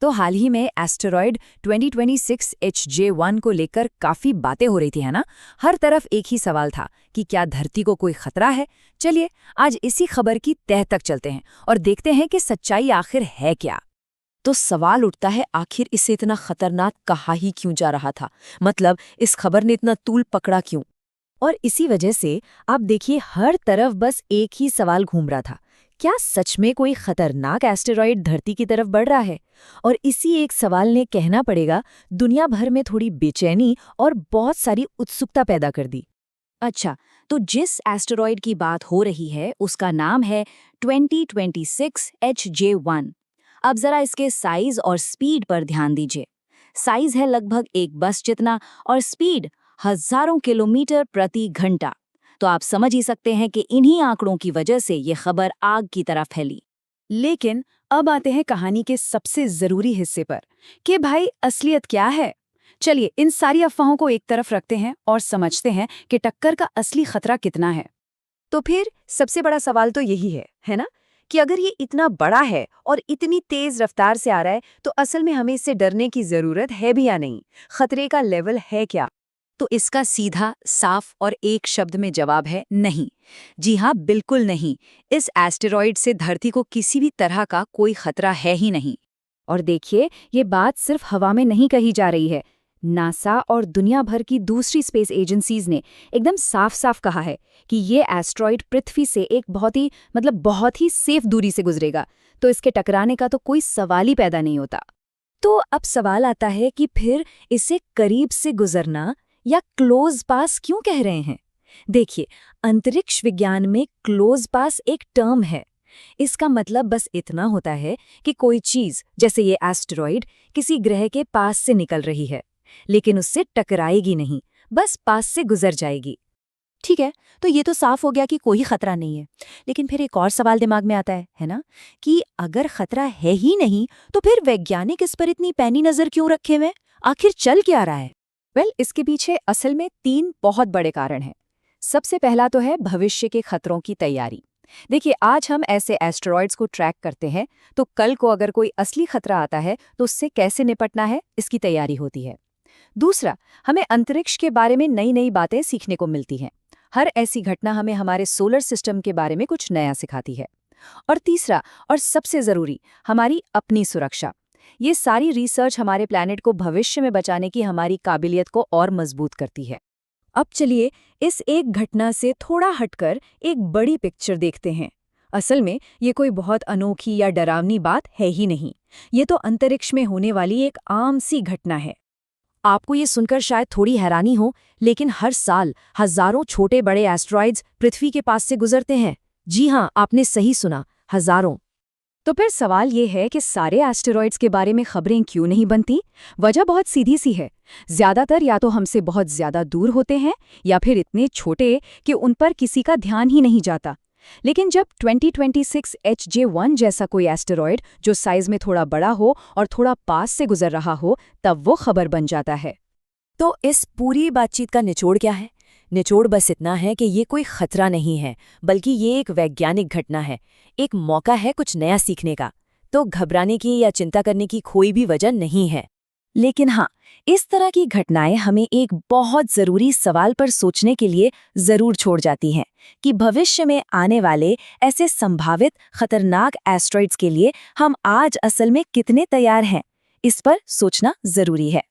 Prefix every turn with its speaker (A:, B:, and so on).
A: तो हाल ही में asteroid 2026 HJ1 को लेकर काफी बातें हो रही थी, है ना। हर तरफ एक ही सवाल था कि क्या धरती को कोई खतरा है। चलिए आज इसी खबर की तह तक चलते हैं और देखते हैं कि सच्चाई आखिर है क्या।
B: तो सवाल उठता है, आखिर इसे इतना खतरनाक कहा ही क्यों जा रहा था? मतलब इस खबर ने इतना तूल पकड़ा क्यों? और इसी वजह से आप देखिए हर तरफ बस एक ही सवाल घूम रहा था, क्या सच में कोई खतरनाक एस्टेरॉयड धरती की तरफ बढ़ रहा है? और इसी एक सवाल ने कहना पड़ेगा दुनिया भर में थोड़ी बेचैनी और बहुत सारी उत्सुकता पैदा कर दी।
A: अच्छा, तो जिस एस्टेरॉयड की बात हो रही है उसका नाम है 2026 HJ1। अब जरा इसके साइज और स्पीड पर ध्यान दीजिए। साइज है लगभग एक बस जितना और स्पीड हजारों किलोमीटर प्रति घंटा। तो आप समझ ही सकते हैं कि इन्हीं आंकड़ों की वजह से ये खबर आग की तरह फैली।
B: लेकिन अब आते हैं कहानी के सबसे जरूरी हिस्से पर कि भाई असलियत क्या है। चलिए इन सारी अफवाहों को एक तरफ रखते हैं और समझते हैं कि टक्कर का असली खतरा कितना है।
A: तो फिर सबसे बड़ा सवाल तो यही है ना, कि अगर ये इतना बड़ा है और इतनी तेज रफ्तार से आ रहा है तो असल में हमें इससे डरने की जरूरत है भी या नहीं? खतरे का लेवल है क्या? तो इसका सीधा, साफ और एक शब्द में जवाब है नहीं। जी हाँ, बिल्कुल नहीं। इस एस्टेरॉयड से धरती को किसी भी तरह का कोई खतरा है ही नहीं।
B: और देखिए ये बात सिर्फ हवा में नहीं कही जा रही है। नासा और दुनिया भर की दूसरी स्पेस एजेंसीज ने एकदम साफ-साफ कहा है कि ये एस्टेरॉयड पृथ्वी से एक बहुत ही सेफ दूरी से गुजरेगा, तो इसके टकराने का तो कोई सवाल ही पैदा नहीं होता। तो अब सवाल आता है कि फिर इसे करीब से गुजरना या क्लोज पास क्यों कह रहे हैं? देखिए, अंतरिक्ष विज्ञान में क्लोज पास एक टर्म है। इसका मतलब बस इतना होता है कि कोई चीज, जैसे ये एस्टेरॉयड, किसी ग्रह के पास से निकल रही है, लेकिन उससे टकराएगी नहीं, बस पास से गुजर जाएगी। ठीक है, तो ये तो साफ हो गया कि कोई खतरा नहीं है। लेकिन फिर एक और सवाल दिमाग में आता है ना, कि अगर खतरा है ही नहीं तो फिर वैज्ञानिक इस पर इतनी पैनी नजर क्यों रखे हुए? आखिर चल क्या रहा है? इसके पीछे असल में 3 बहुत बड़े कारण हैं। सबसे पहला तो है भविष्य के खतरों की तैयारी। देखिए, आज हम ऐसे एस्टेरॉयड्स को ट्रैक करते हैं, तो कल को अगर कोई असली खतरा आता है तो उससे कैसे निपटना है, इसकी तैयारी होती है। दूसरा, हमें अंतरिक्ष के बारे में नई नई बातें सीखने को मिलती हैं। हर ऐसी घटना हमें हमारे सोलर सिस्टम के बारे में कुछ नया सिखाती है। और तीसरा और सबसे जरूरी, हमारी अपनी सुरक्षा। ये सारी रिसर्च हमारे प्लैनेट को भविष्य में बचाने की हमारी काबिलियत को और मजबूत करती है। अब चलिए इस एक घटना से थोड़ा हटकर एक बड़ी पिक्चर देखते हैं। असल में ये कोई बहुत अनोखी या डरावनी बात है ही नहीं। ये तो अंतरिक्ष में होने वाली एक आम सी घटना है। आपको ये सुनकर शायद थोड़ी हैरानी हो, लेकिन हर साल हजारों छोटे बड़े एस्टेरॉयड्स पृथ्वी के पास से गुजरते हैं। जी हाँ, आपने सही सुना, हजारों। तो फिर सवाल ये है कि सारे एस्टेरॉयड्स के बारे में खबरें क्यों नहीं बनती? वजह बहुत सीधी सी है। ज्यादातर या तो हमसे बहुत ज्यादा दूर होते हैं या फिर इतने छोटे कि उन पर किसी का ध्यान ही नहीं जाता। लेकिन जब 2026 HJ1 जैसा कोई एस्टेरॉयड जो साइज में थोड़ा बड़ा हो और थोड़ा पास से गुजर रहा हो, तब वो खबर बन जाता है। तो इस पूरी बातचीत का निचोड़ क्या है? निचोड़ बस इतना है कि ये कोई खतरा नहीं है, बल्कि ये एक वैज्ञानिक घटना है, एक मौका है कुछ नया सीखने का। तो घबराने की या चिंता करने की कोई भी वजह नहीं है। लेकिन हाँ, इस तरह की घटनाएं हमें एक बहुत जरूरी सवाल पर सोचने के लिए जरूर छोड़ जाती हैं कि भविष्य में आने वाले ऐसे संभावित खतरनाक एस्टेरॉयड्स के लिए हम आज असल में कितने तैयार हैं। इस पर सोचना जरूरी है।